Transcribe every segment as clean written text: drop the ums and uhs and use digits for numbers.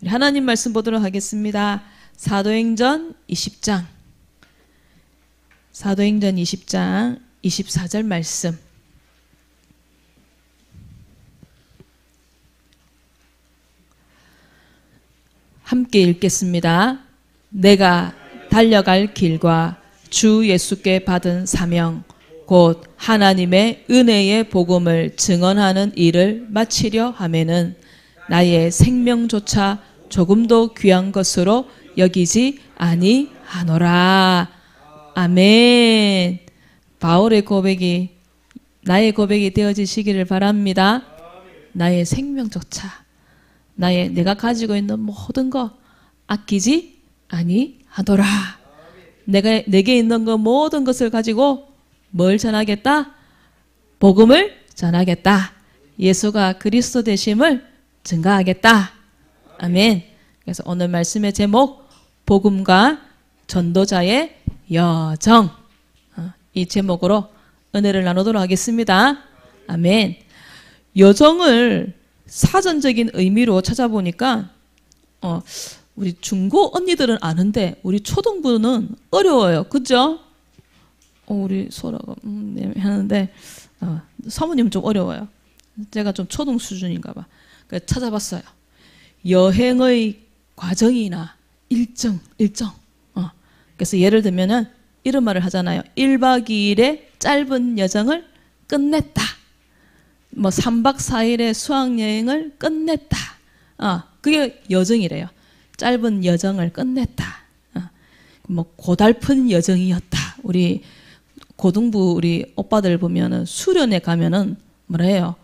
우리 하나님 말씀 보도록 하겠습니다. 사도행전 20장. 사도행전 20장 24절 말씀. 함께 읽겠습니다. 내가 달려갈 길과 주 예수께 받은 사명 곧 하나님의 은혜의 복음을 증언하는 일을 마치려 하면은 나의 생명조차 조금도 귀한 것으로 여기지 아니하노라. 아멘. 바울의 고백이 나의 고백이 되어지시기를 바랍니다. 나의 생명조차 내가 가지고 있는 모든 거 아끼지 아니하더라. 내게 있는 거 모든 것을 가지고 뭘 전하겠다? 복음을 전하겠다. 예수가 그리스도 되심을 증거하겠다. 아멘. 그래서 오늘 말씀의 제목 복음과 전도자의 여정, 이 제목으로 은혜를 나누도록 하겠습니다. 아멘. 여정을 사전적인 의미로 찾아보니까 우리 중고 언니들은 아는데 우리 초등부는 어려워요. 그죠? 우리 소라가 하는데 사모님은 좀 어려워요. 제가 좀 초등 수준인가 봐. 그래서 찾아봤어요. 여행의 과정이나 일정. 그래서 예를 들면은 이런 말을 하잖아요. 1박 2일의 짧은 여정을 끝냈다. 뭐 3박 4일의 수학여행을 끝냈다. 그게 여정이래요. 짧은 여정을 끝냈다. 뭐 고달픈 여정이었다. 우리 고등부 우리 오빠들 보면은 수련회 가면은 뭐라 해요?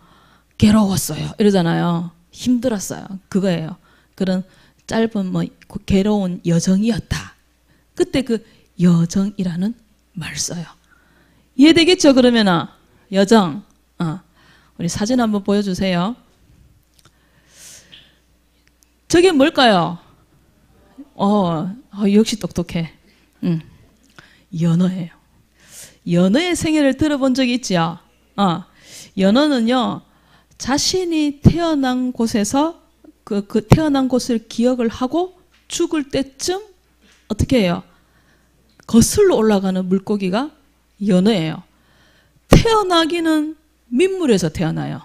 괴로웠어요. 이러잖아요. 힘들었어요. 그거예요. 그런 짧은 뭐 괴로운 여정이었다. 그때 그 여정이라는 말 써요. 이해되겠죠? 그러면은 여정. 우리 사진 한번 보여주세요. 저게 뭘까요? 역시 똑똑해. 연어예요. 연어의 생애를 들어본 적이 있죠? 연어는요, 자신이 태어난 곳에서 그 태어난 곳을 기억을 하고 죽을 때쯤 어떻게 해요? 거슬러 올라가는 물고기가 연어예요. 태어나기는 민물에서 태어나요.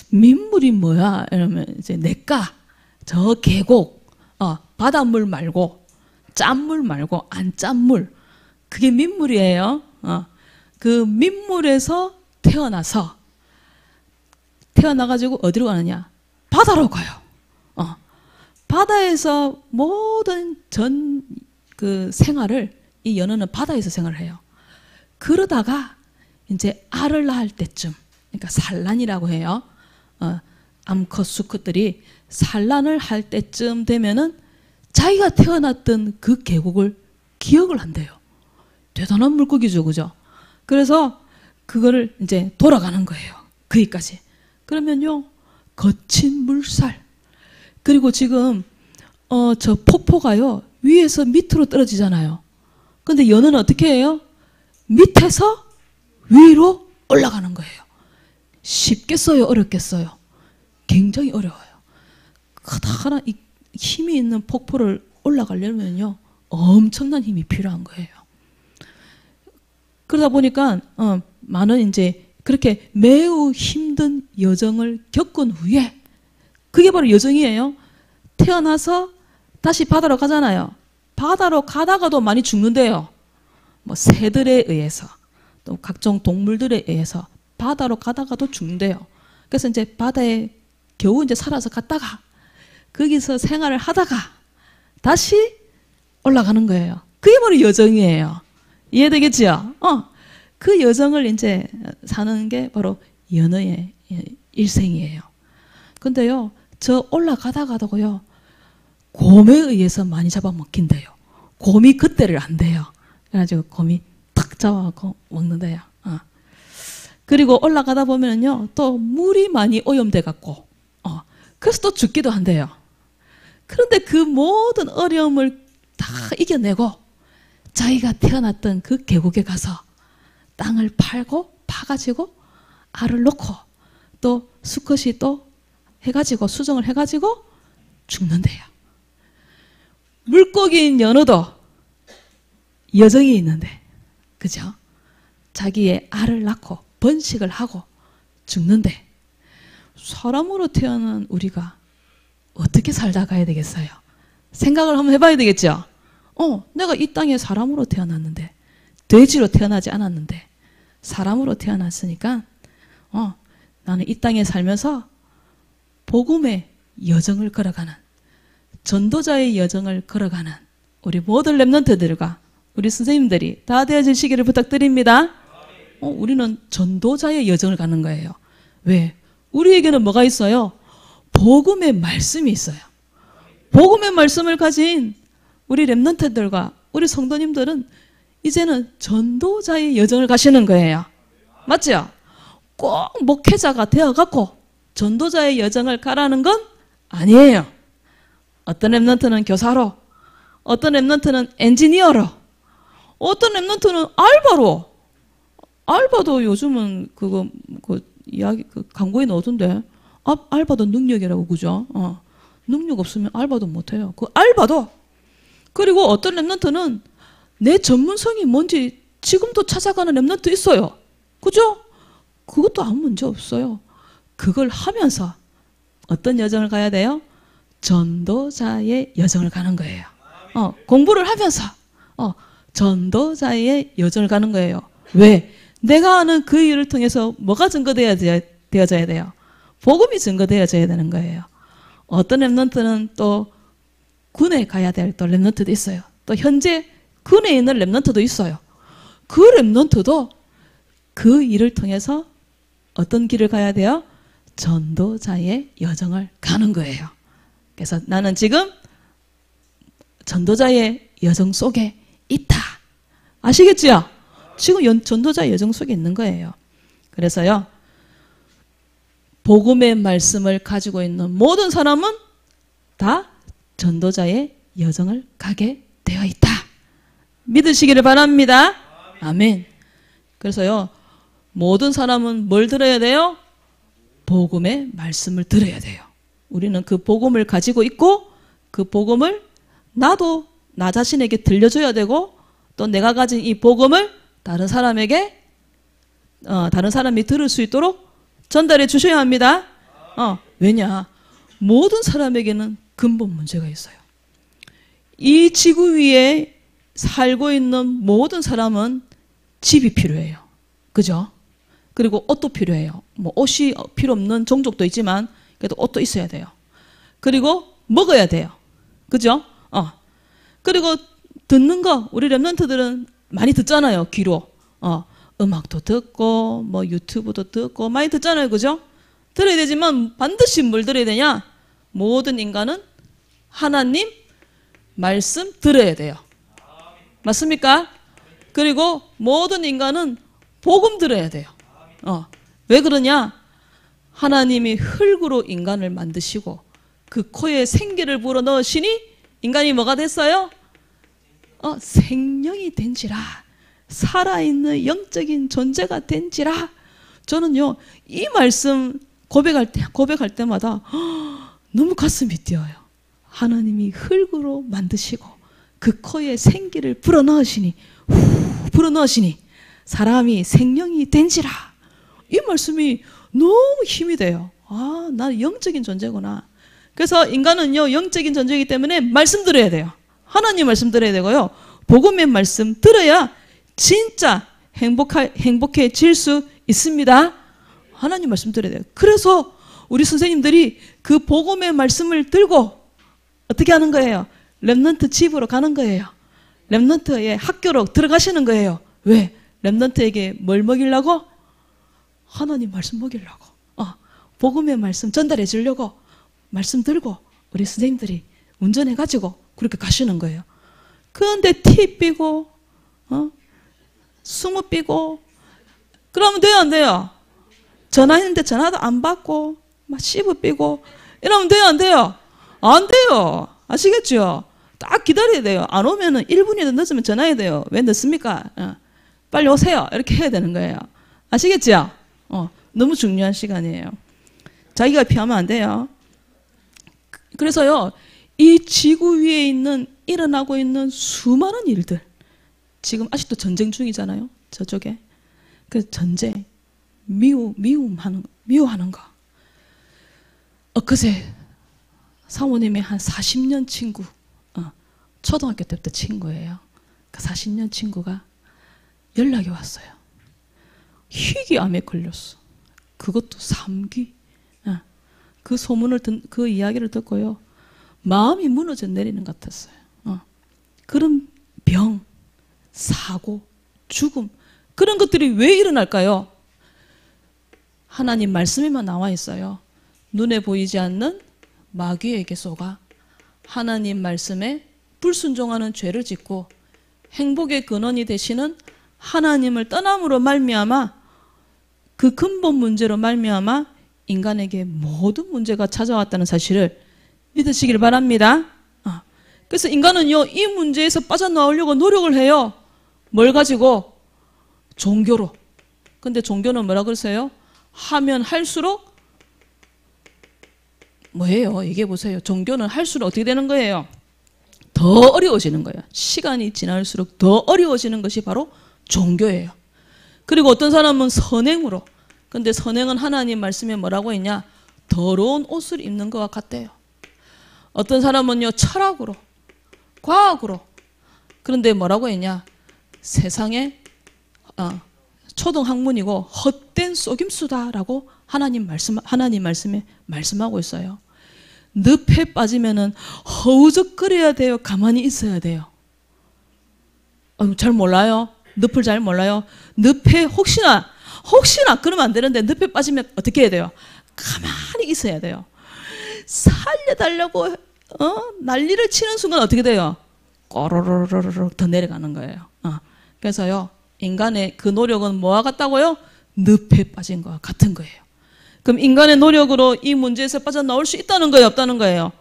민물이 뭐야? 이러면 이제 냇가, 저 계곡, 바닷물 말고, 짠물 말고, 안 짠 물. 그게 민물이에요. 그 민물에서 태어나가지고 어디로 가느냐? 바다로 가요. 바다에서 모든 그 생활을 이 연어는 바다에서 생활을 해요. 그러다가 이제 알을 낳을 때쯤, 그러니까 산란이라고 해요. 암컷 수컷들이 산란을 할 때쯤 되면은 자기가 태어났던 그 계곡을 기억을 한대요. 대단한 물고기죠, 그죠? 그래서 그거를 이제 돌아가는 거예요. 거기까지. 그러면요, 거친 물살. 그리고 지금 저 폭포가요, 위에서 밑으로 떨어지잖아요. 근데 연어는 어떻게 해요? 밑에서 위로 올라가는 거예요. 쉽겠어요? 어렵겠어요? 굉장히 어려워요. 커다란 힘이 있는 폭포를 올라가려면요, 엄청난 힘이 필요한 거예요. 그러다 보니까 많은 이제 그렇게 매우 힘든 여정을 겪은 후에, 그게 바로 여정이에요. 태어나서 다시 바다로 가잖아요. 바다로 가다가도 많이 죽는데요. 뭐 새들에 의해서 또 각종 동물들에 의해서 바다로 가다가도 죽는데요. 그래서 이제 바다에 겨우 이제 살아서 갔다가 거기서 생활을 하다가 다시 올라가는 거예요. 그게 바로 여정이에요. 이해되겠죠? 그 여정을 이제 사는 게 바로 연어의 일생이에요. 근데요, 저 올라가다가도요, 곰에 의해서 많이 잡아먹힌대요. 곰이 그때를 안 돼요. 그래가지고 곰이 탁 잡아갖고 먹는데요. 그리고 올라가다 보면은요, 또 물이 많이 오염돼 갖고, 그래서 또 죽기도 한대요. 그런데 그 모든 어려움을 다 이겨내고 자기가 태어났던 그 계곡에 가서 땅을 파가지고 알을 놓고 또 수컷이 또 해가지고 수정을 해가지고 죽는데요. 물고기인 연어도 여정이 있는데, 그죠? 자기의 알을 낳고 번식을 하고 죽는데, 사람으로 태어난 우리가 어떻게 살다 가야 되겠어요? 생각을 한번 해봐야 되겠죠? 내가 이 땅에 사람으로 태어났는데, 돼지로 태어나지 않았는데, 사람으로 태어났으니까, 나는 이 땅에 살면서 복음의 여정을 걸어가는, 전도자의 여정을 걸어가는 우리 모든 렘넌트들과 우리 선생님들이 다 되어주시기를 부탁드립니다. 우리는 전도자의 여정을 가는 거예요. 왜? 우리에게는 뭐가 있어요? 복음의 말씀이 있어요. 복음의 말씀을 가진 우리 렘넌트들과 우리 성도님들은 이제는 전도자의 여정을 가시는 거예요. 맞죠? 꼭 목회자가 되어갖고 전도자의 여정을 가라는 건 아니에요. 어떤 렘넌트는 교사로, 어떤 렘넌트는 엔지니어로, 어떤 렘넌트는 알바도 요즘은 이야기, 광고에 나오던데, 알바도 능력이라고, 그죠? 능력 없으면 알바도 못해요. 그 알바도. 그리고 어떤 렘넌트는 내 전문성이 뭔지 지금도 찾아가는 렘넌트 있어요. 그죠? 그것도 아무 문제 없어요. 그걸 하면서 어떤 여정을 가야 돼요? 전도자의 여정을 가는 거예요. 공부를 하면서 전도자의 여정을 가는 거예요. 왜? 내가 하는 그 일을 통해서 뭐가 증거되어져야 돼요? 복음이 증거되어져야 되는 거예요. 어떤 렘넌트는 또 군에 가야 될 또 렘넌트도 있어요. 또 현재 군에 있는 렘넌트도 있어요. 그 렘넌트도 그 일을 통해서 어떤 길을 가야 돼요? 전도자의 여정을 가는 거예요. 그래서 나는 지금 전도자의 여정 속에 있다. 아시겠지요? 지금 전도자의 여정 속에 있는 거예요. 그래서요, 복음의 말씀을 가지고 있는 모든 사람은 다 전도자의 여정을 가게 되어 있다. 믿으시기를 바랍니다. 아멘. 그래서요, 모든 사람은 뭘 들어야 돼요? 복음의 말씀을 들어야 돼요. 우리는 그 복음을 가지고 있고, 그 복음을 나도 나 자신에게 들려줘야 되고, 또 내가 가진 이 복음을 다른 사람에게, 다른 사람이 들을 수 있도록 전달해 주셔야 합니다. 왜냐? 모든 사람에게는 근본 문제가 있어요. 이 지구 위에 살고 있는 모든 사람은 집이 필요해요. 그죠? 그리고 옷도 필요해요. 뭐 옷이 필요 없는 종족도 있지만 그래도 옷도 있어야 돼요. 그리고 먹어야 돼요. 그죠? 그리고 듣는 거, 우리 렘넌트들은 많이 듣잖아요. 귀로. 음악도 듣고 뭐 유튜브도 듣고 많이 듣잖아요. 그죠? 들어야 되지만 반드시 뭘 들어야 되냐? 모든 인간은 하나님 말씀 들어야 돼요. 맞습니까? 그리고 모든 인간은 복음 들어야 돼요. 왜 그러냐? 하나님이 흙으로 인간을 만드시고 그 코에 생기를 불어넣으시니 인간이 뭐가 됐어요? 생명이 된지라. 살아있는 영적인 존재가 된지라. 저는요, 이 말씀 고백할 때마다 너무 가슴이 뛰어요. 하나님이 흙으로 만드시고 그 코에 생기를 불어넣으시니 사람이 생명이 된지라. 이 말씀이 너무 힘이 돼요. 나는 영적인 존재구나. 그래서 인간은요, 영적인 존재이기 때문에 말씀 들어야 돼요. 하나님 말씀 들어야 되고요. 복음의 말씀 들어야 진짜 행복해질 수 있습니다. 하나님 말씀 들어야 돼요. 그래서 우리 선생님들이 그 복음의 말씀을 들고 어떻게 하는 거예요? 렘넌트 집으로 가는 거예요. 렘넌트의 학교로 들어가시는 거예요. 왜? 렘넌트에게 뭘 먹이려고? 하나님 말씀 먹이려고. 복음의 말씀 전달해 주려고 말씀 들고 우리 선생님들이 운전해가지고 그렇게 가시는 거예요. 그런데 티 삐고 스무 삐고 그러면 돼요, 안 돼요? 전화했는데 전화도 안 받고 막 씹어 삐고 이러면 돼요, 안 돼요? 안 돼요. 아시겠죠? 딱 기다려야 돼요. 안 오면은 1분이라도 늦으면 전화해야 돼요. 왜 늦습니까? 빨리 오세요. 이렇게 해야 되는 거예요. 아시겠죠? 너무 중요한 시간이에요. 자기가 피하면 안 돼요. 그래서요, 이 지구 위에 있는 일어나고 있는 수많은 일들, 지금 아직도 전쟁 중이잖아요. 저쪽에. 그 전쟁, 미워하는 거. 엊그제 사모님의 한 40년 친구, 초등학교 때부터 친구예요. 그 40년 친구가 연락이 왔어요. 희귀암에 걸렸어. 그것도 3기. 그 소문을 그 이야기를 듣고요. 마음이 무너져 내리는 것 같았어요. 그런 병, 사고, 죽음, 그런 것들이 왜 일어날까요? 하나님 말씀에만 나와 있어요. 눈에 보이지 않는 마귀에게 속아 하나님 말씀에 불순종하는 죄를 짓고 행복의 근원이 되시는 하나님을 떠남으로 말미암아 그 근본 문제로 말미암아 인간에게 모든 문제가 찾아왔다는 사실을 믿으시길 바랍니다. 그래서 인간은요, 이 문제에서 빠져나오려고 노력을 해요. 뭘 가지고? 종교로. 근데 종교는 뭐라 그러세요? 하면 할수록 뭐예요? 얘기해 보세요. 종교는 할수록 어떻게 되는 거예요? 더 어려워지는 거예요. 시간이 지날수록 더 어려워지는 것이 바로 종교예요. 그리고 어떤 사람은 선행으로. 근데 선행은 하나님 말씀에 뭐라고 했냐? 더러운 옷을 입는 것과 같대요. 어떤 사람은요, 철학으로, 과학으로. 그런데 뭐라고 했냐? 세상에 초등학문이고 헛된 속임수다라고 하나님 말씀에 말씀하고 있어요. 늪에 빠지면은 허우적거려야 돼요? 가만히 있어야 돼요? 잘 몰라요. 늪을 잘 몰라요. 늪에 혹시나 그러면 안 되는데 늪에 빠지면 어떻게 해야 돼요? 가만히 있어야 돼요. 살려달라고 난리를 치는 순간 어떻게 돼요? 꼬르르르르 더 내려가는 거예요. 그래서요, 인간의 그 노력은 뭐와 같다고요? 늪에 빠진 것과 같은 거예요. 그럼 인간의 노력으로 이 문제에서 빠져나올 수 있다는 거예요? 없다는 거예요?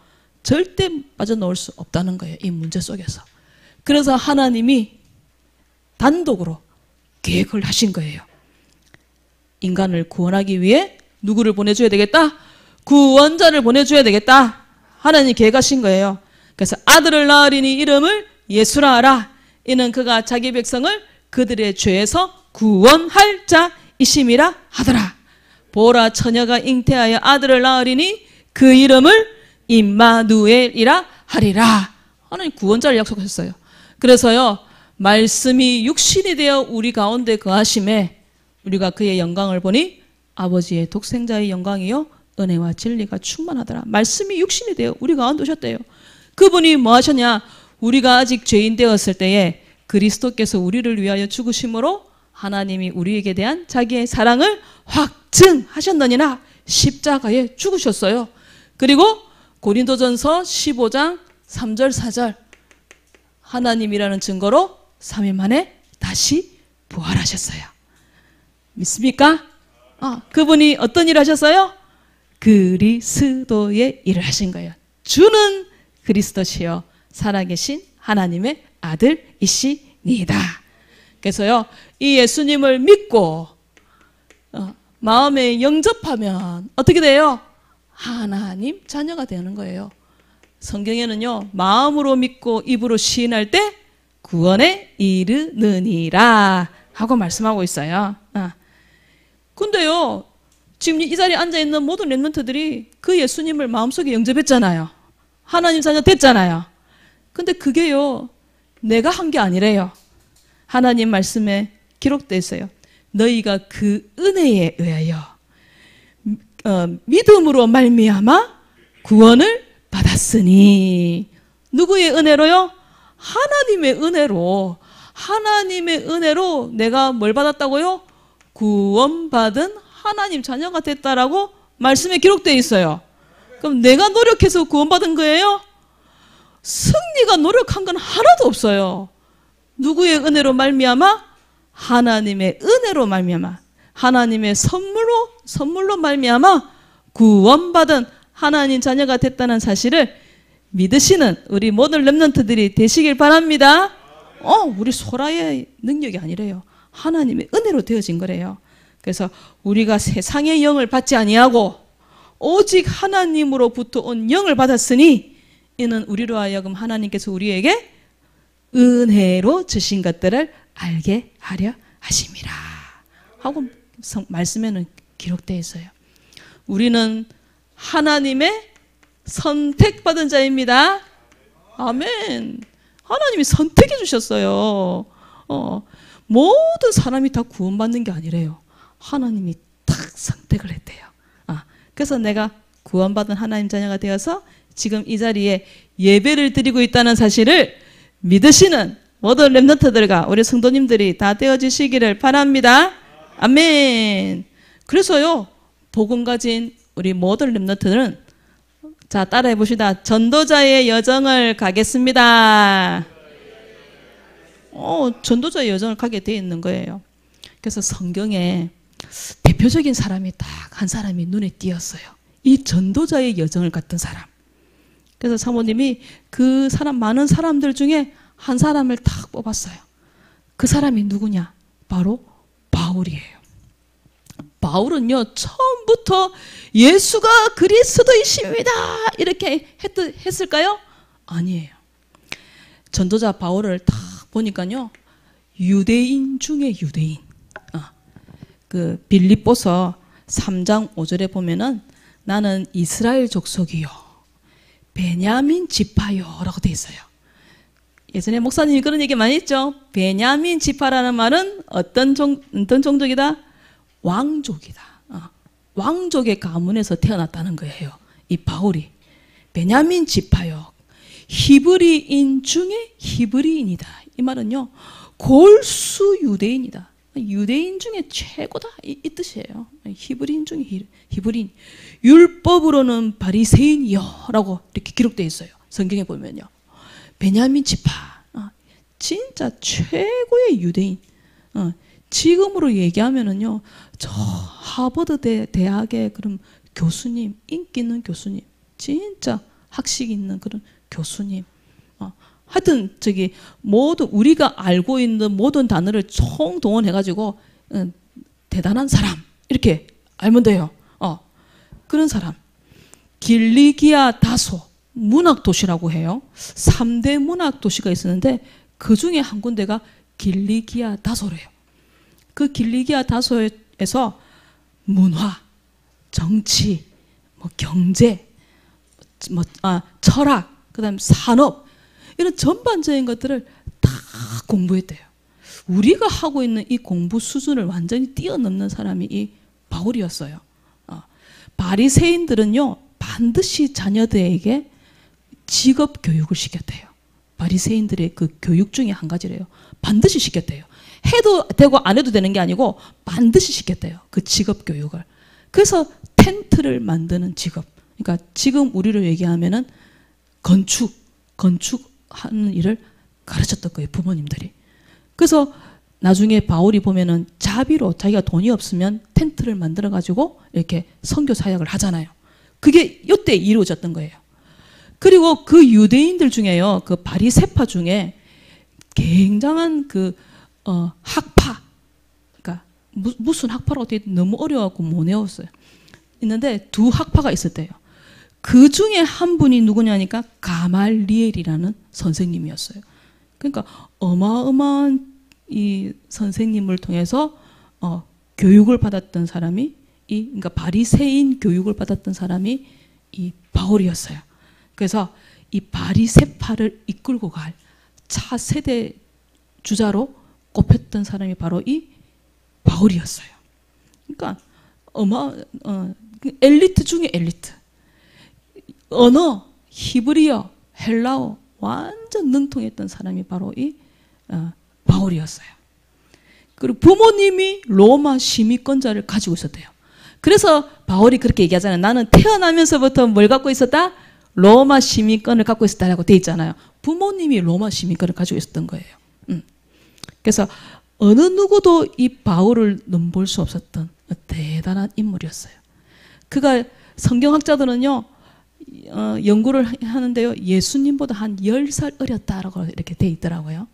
절대 빠져나올 수 없다는 거예요. 이 문제 속에서. 그래서 하나님이 단독으로 계획을 하신 거예요. 인간을 구원하기 위해 누구를 보내줘야 되겠다? 구원자를 보내줘야 되겠다. 하나님이 계획하신 거예요. 그래서 아들을 낳으리니 이름을 예수라 하라. 이는 그가 자기 백성을 그들의 죄에서 구원할 자이심이라 하더라. 보라, 처녀가 잉태하여 아들을 낳으리니 그 이름을 임마누엘이라 하리라. 하나님 구원자를 약속하셨어요. 그래서요, 말씀이 육신이 되어 우리 가운데 거하심에 우리가 그의 영광을 보니 아버지의 독생자의 영광이요 은혜와 진리가 충만하더라. 말씀이 육신이 되어 우리 가운데 오셨대요. 그분이 뭐 하셨냐? 우리가 아직 죄인 되었을 때에 그리스도께서 우리를 위하여 죽으심으로 하나님이 우리에게 대한 자기의 사랑을 확증하셨느니라. 십자가에 죽으셨어요. 그리고 고린도전서 15장 3절 4절 하나님이라는 증거로 3일 만에 다시 부활하셨어요. 믿습니까? 그분이 어떤 일을 하셨어요? 그리스도의 일을 하신 거예요. 주는 그리스도시요 살아계신 하나님의 아들이시니다. 그래서요, 이 예수님을 믿고 마음에 영접하면 어떻게 돼요? 하나님 자녀가 되는 거예요. 성경에는요, 마음으로 믿고 입으로 시인할 때 구원에 이르느니라 하고 말씀하고 있어요. 근데요, 지금 이 자리에 앉아있는 모든 렘넌트들이 그 예수님을 마음속에 영접했잖아요. 하나님 자녀 됐잖아요. 근데 그게요, 내가 한 게 아니래요. 하나님 말씀에 기록되어 있어요. 너희가 그 은혜에 의하여 믿음으로 말미암아 구원을 받았으니. 누구의 은혜로요? 하나님의 은혜로. 하나님의 은혜로 내가 뭘 받았다고요? 구원받은 하나님 자녀가 됐다라고 말씀에 기록되어 있어요. 그럼 내가 노력해서 구원받은 거예요? 승리가 노력한 건 하나도 없어요. 누구의 은혜로 말미암아? 하나님의 은혜로 말미암아. 하나님의 선물로 말미암아 구원받은 하나님 자녀가 됐다는 사실을 믿으시는 우리 모든 렘넌트들이 되시길 바랍니다. 우리 소라의 능력이 아니래요. 하나님의 은혜로 되어진 거래요. 그래서 우리가 세상의 영을 받지 아니하고 오직 하나님으로부터 온 영을 받았으니 이는 우리로 하여금 하나님께서 우리에게 은혜로 주신 것들을 알게 하려 하심이라 하고 말씀에는 기록되어 있어요. 우리는 하나님의 선택받은 자입니다. 아멘. 하나님이 선택해 주셨어요. 모든 사람이 다 구원받는 게 아니래요. 하나님이 딱 선택을 했대요. 그래서 내가 구원받은 하나님 자녀가 되어서 지금 이 자리에 예배를 드리고 있다는 사실을 믿으시는 모든 렘넌트들과 우리 성도님들이 다 되어주시기를 바랍니다. 아멘. 그래서요, 복음 가진 우리 모든 렘넌트들은 자, 따라해 봅시다. 전도자의 여정을 가겠습니다. 전도자의 여정을 가게 되어 있는 거예요. 그래서 성경에 대표적인 사람이 딱 한 사람이 눈에 띄었어요. 이 전도자의 여정을 갔던 사람. 그래서 사모님이 그 사람, 많은 사람들 중에 한 사람을 딱 뽑았어요. 그 사람이 누구냐? 바로 바울이에요. 바울은요, 처음부터 예수가 그리스도이십니다 이렇게 했을까요? 아니에요. 전도자 바울을 딱 보니까요, 유대인 중에 유대인. 그 빌립보서 3장 5절에 보면은 나는 이스라엘 족속이요 베냐민 지파요 라고 돼 있어요. 예전에 목사님이 그런 얘기 많이 했죠. 베냐민 지파라는 말은 어떤 종족이다? 왕족이다. 왕족의 가문에서 태어났다는 거예요. 이 바울이. 베냐민 지파요. 히브리인 중에 히브리인이다. 이 말은요, 골수 유대인이다. 유대인 중에 최고다 이 뜻이에요. 히브리인 중에 히브리인. 율법으로는 바리새인이요 라고 이렇게 기록되어 있어요. 성경에 보면요. 베냐민 지파, 진짜 최고의 유대인. 지금으로 얘기하면은요, 저 하버드 대학의 그런 교수님, 인기 있는 교수님, 진짜 학식 있는 그런 교수님. 하여튼 모두 우리가 알고 있는 모든 단어를 총동원해가지고 대단한 사람 이렇게 알면 돼요. 그런 사람. 길리기아 다소 문학 도시라고 해요. 3대 문학 도시가 있었는데 그 중에 한 군데가 길리기아 다소래요. 그 길리기아 다소에서 문화, 정치, 경제, 철학, 그다음 산업 이런 전반적인 것들을 다 공부했대요. 우리가 하고 있는 이 공부 수준을 완전히 뛰어넘는 사람이 이 바울이었어요. 바리새인들은요, 반드시 자녀들에게 직업 교육을 시켰대요. 바리새인들의 그 교육 중에 한 가지래요. 반드시 시켰대요. 해도 되고 안 해도 되는 게 아니고 반드시 시켰대요. 그 직업 교육을. 그래서 텐트를 만드는 직업. 그러니까 지금 우리로 얘기하면은 건축하는 일을 가르쳤던 거예요. 부모님들이. 그래서 나중에 바울이 보면은 자비로 자기가 돈이 없으면 텐트를 만들어 가지고 이렇게 선교 사역을 하잖아요. 그게 이때 이루어졌던 거예요. 그리고 그 유대인들 중에요, 그 바리새파 중에 굉장한 학파, 그러니까 무슨 학파라고 되게 너무 어려워갖고 못 외웠어요. 있는데 두 학파가 있었대요. 그 중에 한 분이 누구냐니까 가말리엘이라는 선생님이었어요. 그러니까 어마어마한 이 선생님을 통해서 교육을 받았던 사람이 그러니까 바리새인 교육을 받았던 사람이 이 바울이었어요. 그래서 이 바리새파를 이끌고 갈 차세대 주자로 꼽혔던 사람이 바로 이 바울이었어요. 그러니까 엘리트 중에 엘리트. 언어, 히브리어, 헬라어 완전 능통했던 사람이 바로 이 바울이었어요. 그리고 부모님이 로마 시민권자를 가지고 있었대요. 그래서 바울이 그렇게 얘기하잖아요. 나는 태어나면서부터 뭘 갖고 있었다? 로마 시민권을 갖고 있었다라고 돼 있잖아요. 부모님이 로마 시민권을 가지고 있었던 거예요. 그래서 어느 누구도 이 바울을 넘볼 수 없었던 대단한 인물이었어요. 그가 성경학자들은요, 연구를 하는데요, 예수님보다 한 10살 어렸다라고 이렇게 돼 있더라고요.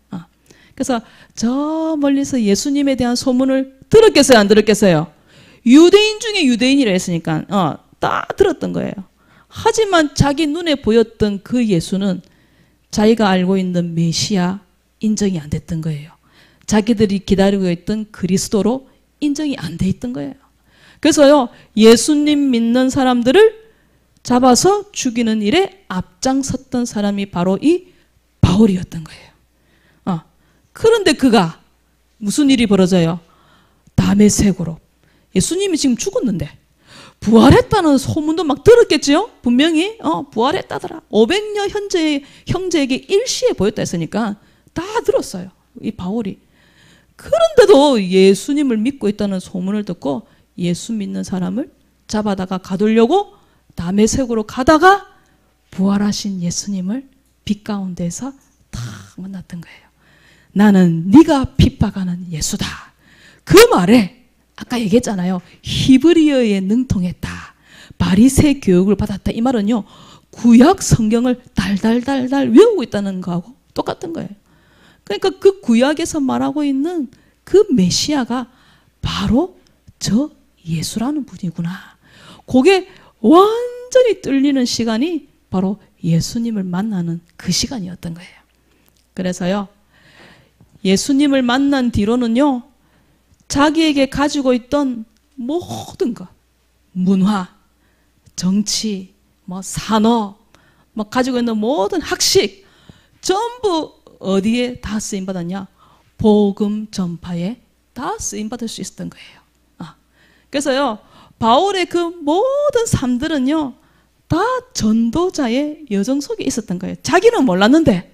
그래서 저 멀리서 예수님에 대한 소문을 들었겠어요, 안 들었겠어요? 유대인 중에 유대인이라 했으니까 다 들었던 거예요. 하지만 자기 눈에 보였던 그 예수는 자기가 알고 있는 메시아 인정이 안 됐던 거예요. 자기들이 기다리고 있던 그리스도로 인정이 안 돼 있던 거예요. 그래서요, 예수님 믿는 사람들을 잡아서 죽이는 일에 앞장섰던 사람이 바로 이 바울이었던 거예요. 그런데 그가 무슨 일이 벌어져요? 다메섹으로. 예수님이 지금 죽었는데 부활했다는 소문도 막 들었겠죠? 분명히 부활했다더라. 500년 형제에게 일시에 보였다 했으니까 다 들었어요. 이 바울이. 그런데도 예수님을 믿고 있다는 소문을 듣고 예수 믿는 사람을 잡아다가 가두려고 다메섹으로 가다가 부활하신 예수님을 빛 가운데서 탁 만났던 거예요. 나는 네가 핍박하는 예수다. 그 말에 아까 얘기했잖아요. 히브리어에 능통했다. 바리새 교육을 받았다. 이 말은요, 구약 성경을 달달달달 외우고 있다는 거하고 똑같은 거예요. 그러니까 그 구약에서 말하고 있는 그 메시아가 바로 저 예수라는 분이구나. 그게 완전히 뚫리는 시간이 바로 예수님을 만나는 그 시간이었던 거예요. 그래서요, 예수님을 만난 뒤로는요, 자기에게 가지고 있던 모든 것, 문화, 정치, 산업, 가지고 있는 모든 학식 전부 어디에 다 쓰임받았냐? 복음 전파에 다 쓰임받을 수 있었던 거예요. 그래서요, 바울의 그 모든 삶들은요, 다 전도자의 여정 속에 있었던 거예요. 자기는 몰랐는데,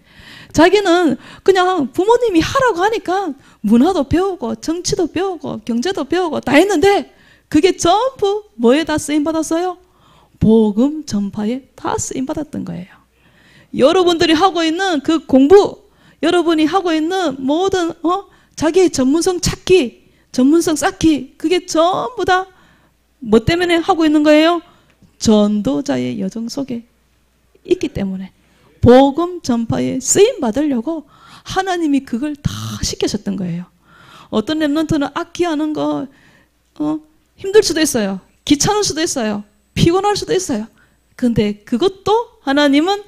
자기는 그냥 부모님이 하라고 하니까 문화도 배우고 정치도 배우고 경제도 배우고 다 했는데 그게 전부 뭐에 다 쓰임받았어요? 복음 전파에 다 쓰임받았던 거예요. 여러분들이 하고 있는 그 공부, 여러분이 하고 있는 모든 자기의 전문성 찾기, 전문성 쌓기, 그게 전부 다 뭐 때문에 하고 있는 거예요? 전도자의 여정 속에 있기 때문에 복음 전파에 쓰임 받으려고 하나님이 그걸 다 시키셨던 거예요. 어떤 렘넌트는 악기하는 거 힘들 수도 있어요. 귀찮을 수도 있어요. 피곤할 수도 있어요. 그런데 그것도 하나님은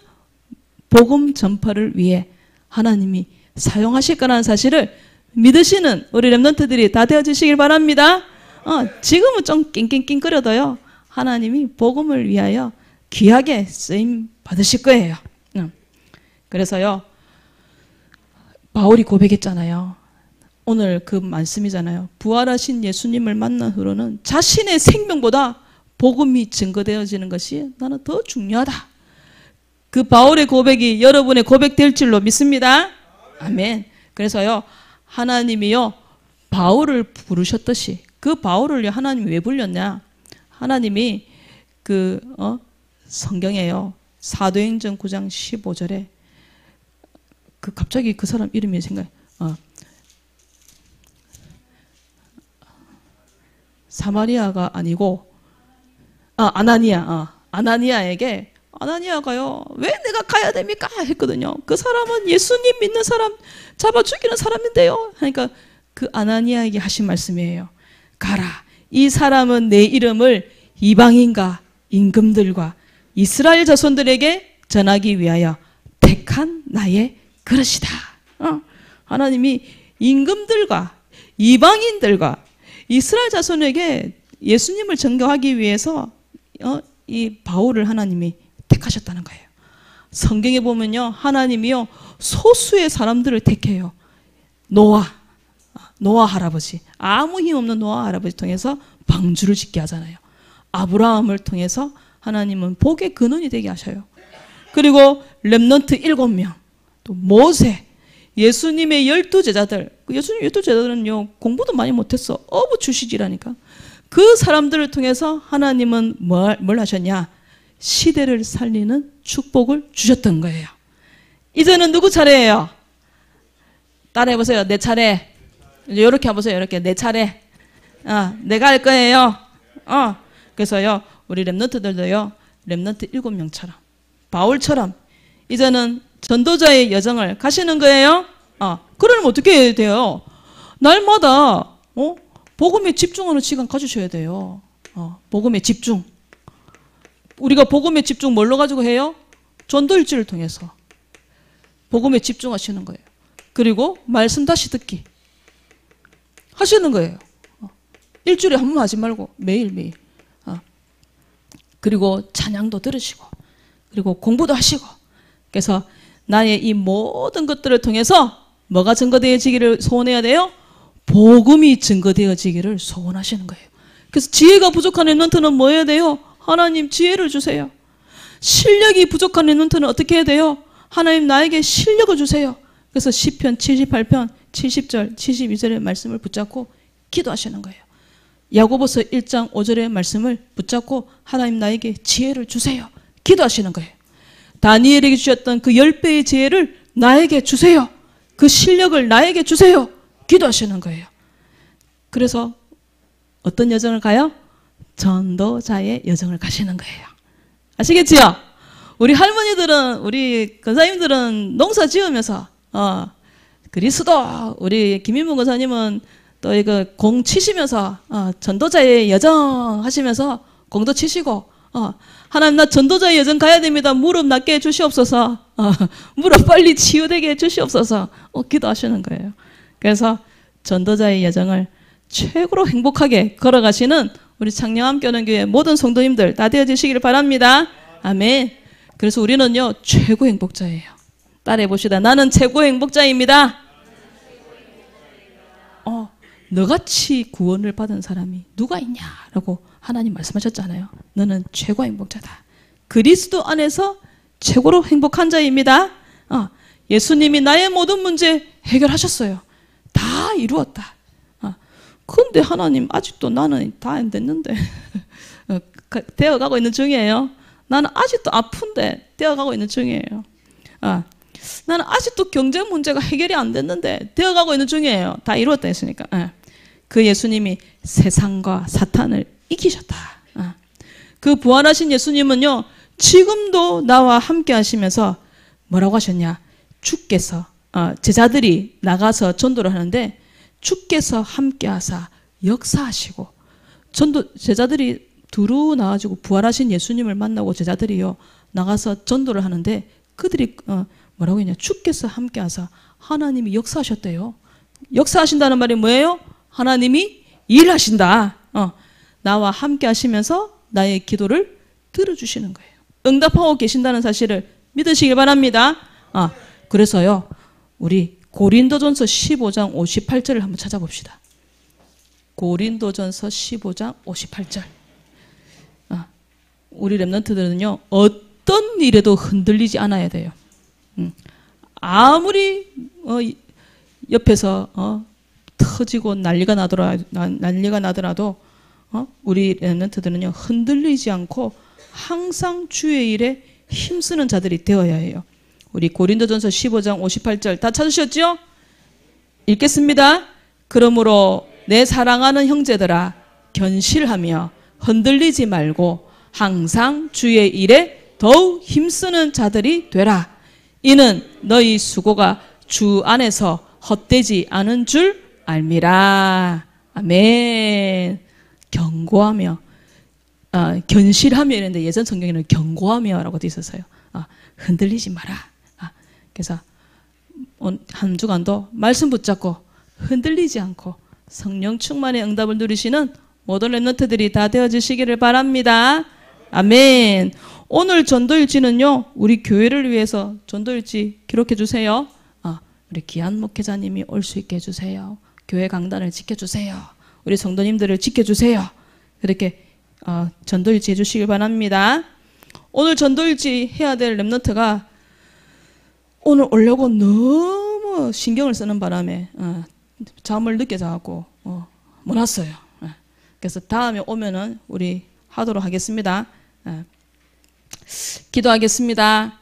복음 전파를 위해 하나님이 사용하실 거라는 사실을 믿으시는 우리 렘넌트들이 다 되어주시길 바랍니다. 지금은 좀 낑낑낑거려도요, 하나님이 복음을 위하여 귀하게 쓰임 받으실 거예요. 그래서요, 바울이 고백했잖아요. 오늘 그 말씀이잖아요. 부활하신 예수님을 만난 후로는 자신의 생명보다 복음이 증거되어지는 것이 나는 더 중요하다. 그 바울의 고백이 여러분의 고백될 줄로 믿습니다. 아멘. 그래서요, 하나님이요, 바울을 부르셨듯이, 그 바울을 하나님이 왜 불렸냐? 하나님이 성경에요, 사도행전 9장 15절에 갑자기 그 사람 이름이 생각해. 사마리아가 아니고 아나니아에게, 아나니아가요, 왜 내가 가야 됩니까? 했거든요. 그 사람은 예수님 믿는 사람 잡아 죽이는 사람인데요. 그러니까 그 아나니아에게 하신 말씀이에요. 가라. 이 사람은 내 이름을 이방인과 임금들과 이스라엘 자손들에게 전하기 위하여 택한 나의 그릇이다. 하나님이 임금들과 이방인들과 이스라엘 자손에게 예수님을 전교하기 위해서 이 바울을 하나님이 택하셨다는 거예요. 성경에 보면요, 하나님이요, 소수의 사람들을 택해요. 노아 할아버지, 아무 힘 없는 노아 할아버지 통해서 방주를 짓게 하잖아요. 아브라함을 통해서 하나님은 복의 근원이 되게 하셔요. 그리고 렘넌트 7명, 또 모세, 예수님의 12제자들, 예수님 12제자들은요, 공부도 많이 못했어. 어부 출신이라니까. 그 사람들을 통해서 하나님은 뭘 하셨냐? 시대를 살리는 축복을 주셨던 거예요. 이제는 누구 차례예요? 따라해보세요. 내 차례. 이제 이렇게 해보세요. 이렇게 내 차례. 내가 할 거예요. 그래서요, 우리 렘넌트들도요, 렘넌트 7명처럼, 바울처럼 이제는 전도자의 여정을 가시는 거예요. 그러면 어떻게 해야 돼요? 날마다 복음에 집중하는 시간 가지셔야 돼요. 복음에 집중. 우리가 복음에 집중 뭘로 가지고 해요? 전도일지를 통해서 복음에 집중하시는 거예요. 그리고 말씀 다시 듣기 하시는 거예요. 일주일에 한 번 하지 말고 매일매일. 그리고 찬양도 들으시고 그리고 공부도 하시고. 그래서 나의 이 모든 것들을 통해서 뭐가 증거되어지기를 소원해야 돼요? 복음이 증거되어지기를 소원하시는 거예요. 그래서 지혜가 부족한 렘넌트는 뭐 해야 돼요? 하나님 지혜를 주세요. 실력이 부족한 렘넌트는 어떻게 해야 돼요? 하나님 나에게 실력을 주세요. 그래서 시편 78편 70절 72절의 말씀을 붙잡고 기도하시는 거예요. 야고보서 1장 5절의 말씀을 붙잡고 하나님 나에게 지혜를 주세요. 기도하시는 거예요. 다니엘에게 주셨던 그 10배의 지혜를 나에게 주세요. 그 실력을 나에게 주세요. 기도하시는 거예요. 그래서 어떤 여정을 가요? 전도자의 여정을 가시는 거예요. 아시겠지요? 우리 할머니들은, 우리 권사님들은 농사 지으면서 그리스도, 우리 김인문 권사님은 또 이거 공 치시면서 전도자의 여정 하시면서 공도 치시고 하나님 나 전도자의 여정 가야 됩니다. 무릎 낫게 해주시옵소서. 무릎 빨리 치유되게 해주시옵소서. 기도하시는 거예요. 그래서 전도자의 여정을 최고로 행복하게 걸어가시는 우리 창녕함교회의 모든 성도님들 다 되어지시기를 바랍니다. 아멘. 그래서 우리는요 최고 행복자예요. 따라해 봅시다. 나는 최고 행복자입니다. 너같이 구원을 받은 사람이 누가 있냐라고 하나님 말씀하셨잖아요. 너는 최고 행복자다. 그리스도 안에서 최고로 행복한 자입니다. 예수님이 나의 모든 문제 해결하셨어요. 다 이루었다. 근데 하나님 아직도 나는 다 안 됐는데 되어가고 있는 중이에요. 나는 아직도 아픈데 되어가고 있는 중이에요. 나는 아직도 경제 문제가 해결이 안 됐는데 되어가고 있는 중이에요. 다 이루었다 했으니까. 그 예수님이 세상과 사탄을 이기셨다. 그 부활하신 예수님은요 지금도 나와 함께 하시면서 뭐라고 하셨냐. 주께서 제자들이 나가서 전도를 하는데 주께서 함께 하사 역사하시고 제자들이 두루 나와가지고 부활하신 예수님을 만나고 제자들이요 나가서 전도를 하는데 그들이 뭐라고 했냐. 주께서 함께 하사 하나님이 역사하셨대요. 역사하신다는 말이 뭐예요? 하나님이 일하신다. 나와 함께 하시면서 나의 기도를 들어주시는 거예요. 응답하고 계신다는 사실을 믿으시길 바랍니다. 그래서요 우리 고린도전서 15장 58절을 한번 찾아봅시다. 고린도전서 15장 58절. 우리 렘넌트들은요 어떤 일에도 흔들리지 않아야 돼요. 아무리 옆에서 터지고 난리가 나더라도 우리 렘넌트들은요 흔들리지 않고 항상 주의 일에 힘쓰는 자들이 되어야 해요. 우리 고린도전서 15장 58절 다 찾으셨죠? 읽겠습니다. 그러므로 내 사랑하는 형제들아 견실하며 흔들리지 말고 항상 주의 일에 더욱 힘쓰는 자들이 되라. 이는 너희 수고가 주 안에서 헛되지 않은 줄 알미라. 아멘. 경고하며 견실하며 이랬는데 예전 성경에는 경고하며 라고 되어 있었어요. 흔들리지 마라. 그래서 한 주간도 말씀 붙잡고 흔들리지 않고 성령 충만의 응답을 누리시는 모든 렘넌트들이 다 되어주시기를 바랍니다. 아멘. 오늘 전도일지는요 우리 교회를 위해서 전도일지 기록해 주세요. 우리 귀한 목회자님이 올 수 있게 해주세요. 교회 강단을 지켜주세요. 우리 성도님들을 지켜주세요. 이렇게 전도일지 해주시길 바랍니다. 오늘 전도일지 해야 될 렘넌트가 오늘 오려고 너무 신경을 쓰는 바람에 잠을 늦게 자고 못 왔어요. 그래서 다음에 오면은 우리 하도록 하겠습니다. 기도하겠습니다.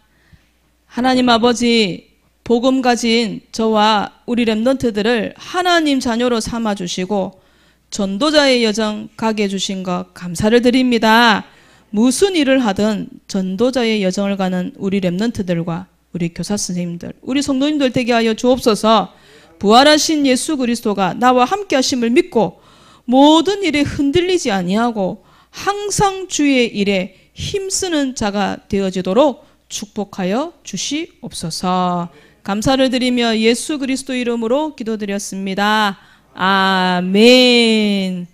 하나님 아버지, 복음 가진 저와 우리 렘넌트들을 하나님 자녀로 삼아주시고 전도자의 여정 가게 해주신 것 감사를 드립니다. 무슨 일을 하든 전도자의 여정을 가는 우리 렘넌트들과 우리 교사 선생님들, 우리 성도님들 되게 하여 주옵소서. 부활하신 예수 그리스도가 나와 함께 하심을 믿고 모든 일에 흔들리지 아니하고 항상 주의 일에 힘쓰는 자가 되어지도록 축복하여 주시옵소서. 감사를 드리며 예수 그리스도 이름으로 기도드렸습니다. 아멘.